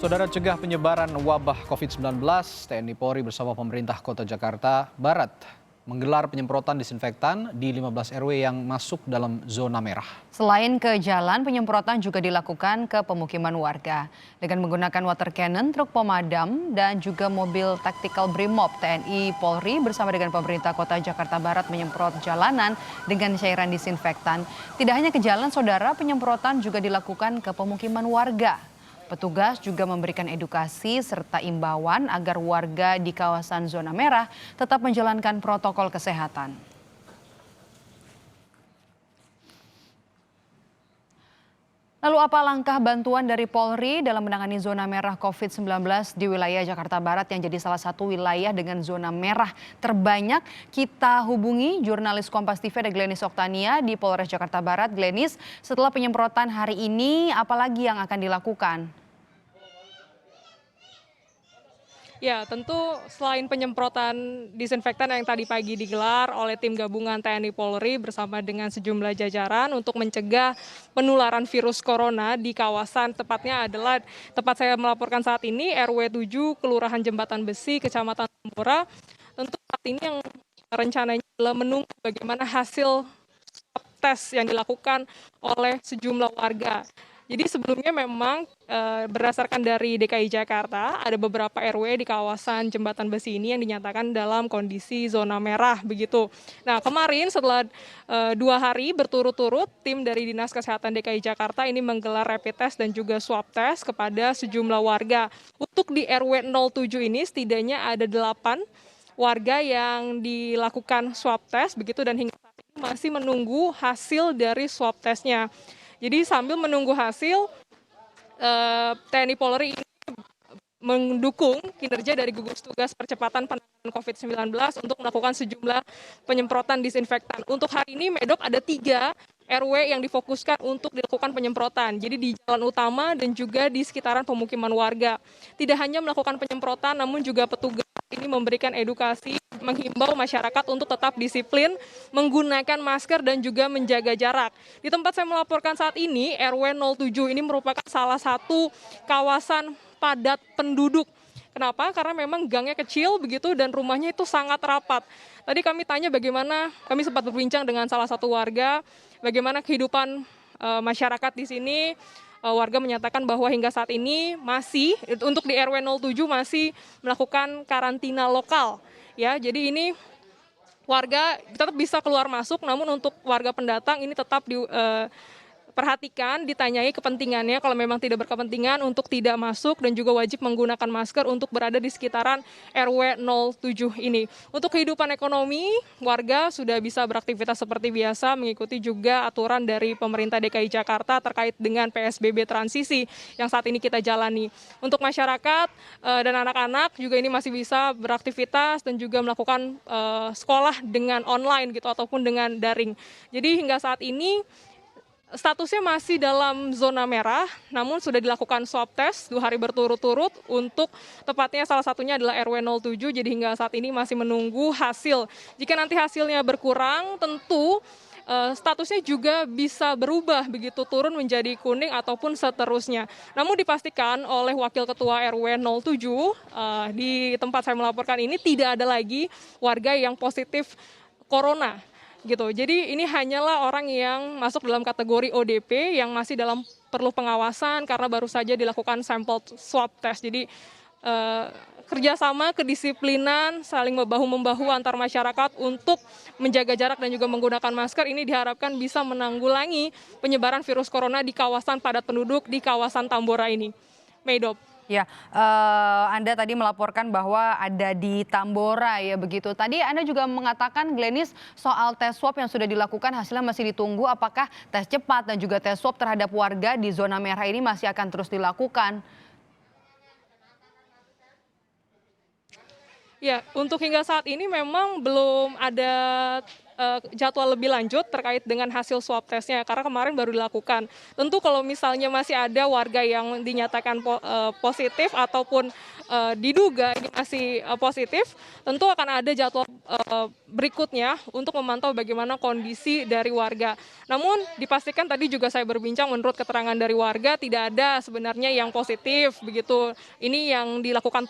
Saudara, cegah penyebaran wabah COVID-19, TNI Polri bersama pemerintah Kota Jakarta Barat menggelar penyemprotan disinfektan di 15 RW yang masuk dalam zona merah. Selain ke jalan, penyemprotan juga dilakukan ke pemukiman warga dengan menggunakan water cannon, truk pemadam, dan juga mobil tactical Brimob. TNI Polri bersama dengan pemerintah Kota Jakarta Barat menyemprot jalanan dengan cairan disinfektan. Tidak hanya ke jalan, saudara, penyemprotan juga dilakukan ke pemukiman warga. Petugas juga memberikan edukasi serta imbauan agar warga di kawasan zona merah tetap menjalankan protokol kesehatan. Lalu apa langkah bantuan dari Polri dalam menangani zona merah COVID-19 di wilayah Jakarta Barat yang jadi salah satu wilayah dengan zona merah terbanyak? Kita hubungi jurnalis Kompas TV ada Glenis Oktania di Polres Jakarta Barat. Glenis, setelah penyemprotan hari ini, apalagi yang akan dilakukan? Ya, tentu selain penyemprotan disinfektan yang tadi pagi digelar oleh tim gabungan TNI Polri bersama dengan sejumlah jajaran untuk mencegah penularan virus corona di kawasan, tepatnya adalah tempat saya melaporkan saat ini, RW 7, Kelurahan Jembatan Besi, Kecamatan Tambora. Tentu saat ini yang rencananya adalah menunggu bagaimana hasil swab tes yang dilakukan oleh sejumlah warga. Jadi sebelumnya memang berdasarkan dari DKI Jakarta ada beberapa RW di kawasan Jembatan Besi ini yang dinyatakan dalam kondisi zona merah begitu. Nah, kemarin setelah 2 hari berturut-turut tim dari Dinas Kesehatan DKI Jakarta ini menggelar rapid test dan juga swab test kepada sejumlah warga. Untuk di RW 07 ini setidaknya ada 8 warga yang dilakukan swab test begitu, dan hingga saat ini masih menunggu hasil dari swab testnya. Jadi sambil menunggu hasil, TNI Polri ini mendukung kinerja dari gugus tugas percepatan penanganan COVID-19 untuk melakukan sejumlah penyemprotan disinfektan. Untuk hari ini, Medok, ada 3 RW yang difokuskan untuk dilakukan penyemprotan. Jadi di jalan utama dan juga di sekitaran pemukiman warga. Tidak hanya melakukan penyemprotan, namun juga petugas ini memberikan edukasi, menghimbau masyarakat untuk tetap disiplin, menggunakan masker dan juga menjaga jarak. Di tempat saya melaporkan saat ini, RW 07 ini merupakan salah satu kawasan padat penduduk. Kenapa? Karena memang gangnya kecil begitu dan rumahnya itu sangat rapat. Tadi kami tanya bagaimana, kami sempat berbincang dengan salah satu warga, bagaimana kehidupan masyarakat di sini. Warga menyatakan bahwa hingga saat ini masih untuk di RW 07 masih melakukan karantina lokal. Ya, jadi ini warga tetap bisa keluar masuk, namun untuk warga pendatang ini tetap perhatikan, ditanyai kepentingannya, kalau memang tidak berkepentingan untuk tidak masuk dan juga wajib menggunakan masker untuk berada di sekitaran RW 07 ini. Untuk kehidupan ekonomi, warga sudah bisa beraktivitas seperti biasa, mengikuti juga aturan dari pemerintah DKI Jakarta terkait dengan PSBB transisi yang saat ini kita jalani. Untuk masyarakat dan anak-anak juga ini masih bisa beraktivitas dan juga melakukan sekolah dengan online gitu ataupun dengan daring. Jadi hingga saat ini statusnya masih dalam zona merah, namun sudah dilakukan swab test 2 hari berturut-turut untuk tepatnya salah satunya adalah RW 07, jadi hingga saat ini masih menunggu hasil. Jika nanti hasilnya berkurang, tentu statusnya juga bisa berubah begitu, turun menjadi kuning ataupun seterusnya. Namun dipastikan oleh Wakil Ketua RW 07 di tempat saya melaporkan ini tidak ada lagi warga yang positif corona. Gitu. Jadi ini hanyalah orang yang masuk dalam kategori ODP yang masih dalam perlu pengawasan karena baru saja dilakukan sampel swab test. Jadi kerjasama, kedisiplinan, saling bahu-membahu antar masyarakat untuk menjaga jarak dan juga menggunakan masker ini diharapkan bisa menanggulangi penyebaran virus corona di kawasan padat penduduk di kawasan Tambora ini. Medop. Ya, Anda tadi melaporkan bahwa ada di Tambora ya begitu. Tadi Anda juga mengatakan, Glenis, soal tes swab yang sudah dilakukan hasilnya masih ditunggu. Apakah tes cepat dan juga tes swab terhadap warga di zona merah ini masih akan terus dilakukan? Ya, untuk hingga saat ini memang belum ada jadwal lebih lanjut terkait dengan hasil swab testnya karena kemarin baru dilakukan. Tentu kalau misalnya masih ada warga yang dinyatakan positif ataupun diduga ini masih positif, tentu akan ada jadwal berikutnya untuk memantau bagaimana kondisi dari warga. Namun dipastikan tadi juga saya berbincang menurut keterangan dari warga tidak ada sebenarnya yang positif begitu. Ini yang dilakukan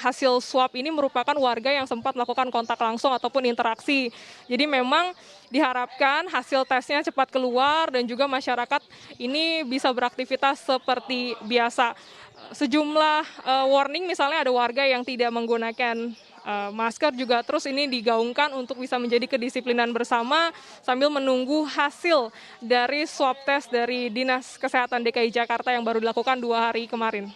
hasil swab ini merupakan warga yang sempat melakukan kontak langsung ataupun interaksi. Jadi memang diharapkan hasil tesnya cepat keluar dan juga masyarakat ini bisa beraktivitas seperti biasa. Sejumlah warning misalnya ada warga yang tidak menggunakan masker juga terus ini digaungkan untuk bisa menjadi kedisiplinan bersama sambil menunggu hasil dari swab test dari Dinas Kesehatan DKI Jakarta yang baru dilakukan 2 hari kemarin.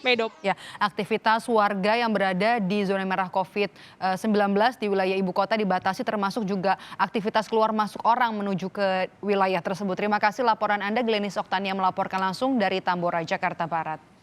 Medop. Ya, aktivitas warga yang berada di zona merah COVID-19 di wilayah ibu kota dibatasi termasuk juga aktivitas keluar masuk orang menuju ke wilayah tersebut. Terima kasih laporan Anda Glenis Oktania melaporkan langsung dari Tambora, Jakarta Barat.